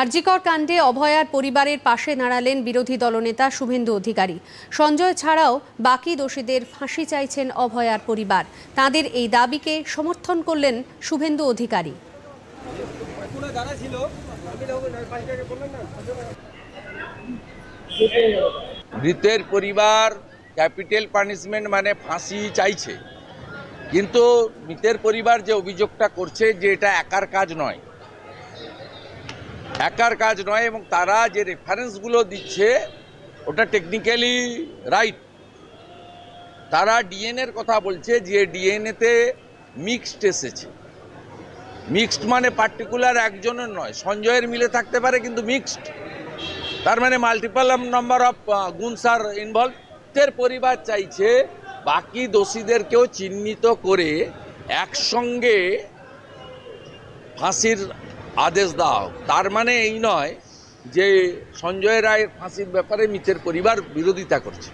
আরজিকর কাণ্ডে অভয়ার পরিবারের পাশে দাঁড়ালেন বিরোধী দলনেতা শুভেন্দু অধিকারী। সঞ্জয় ছাড়াও বাকি দোষীদের ফাঁসি চাইছেন অভয়ার পরিবার। তাদের এই দাবিকে সমর্থন করলেন শুভেন্দু অধিকারী। মৃতের পরিবার ক্যাপিটাল পানিশমেন্ট মানে ফাঁসি চাইছে, কিন্তু মৃতের পরিবার যে অভিযোগটা করছে যে এটা একার কাজ নয় এবং তারা যে রেফারেন্সগুলো দিচ্ছে ওটা টেকনিক্যালি রাইট। তারা ডিএনএর কথা বলছে যে ডিএনএতে মিক্সড এসেছে। মিক্সড মানে পার্টিকুলার একজনের নয়, সঞ্জয়ের মিলে থাকতে পারে কিন্তু মিক্সড, তার মানে মাল্টিপল নাম্বার অফ গুণস আর ইনভলভ। এর পরিবার চাইছে বাকি দোষীদেরকেও চিহ্নিত করে একসঙ্গে ফাঁসির আদেশ দেওয়া হোক। তার মানে এই নয় যে সঞ্জয় রায়ের ফাঁসির ব্যাপারে মৃতের পরিবার বিরোধিতা করছে।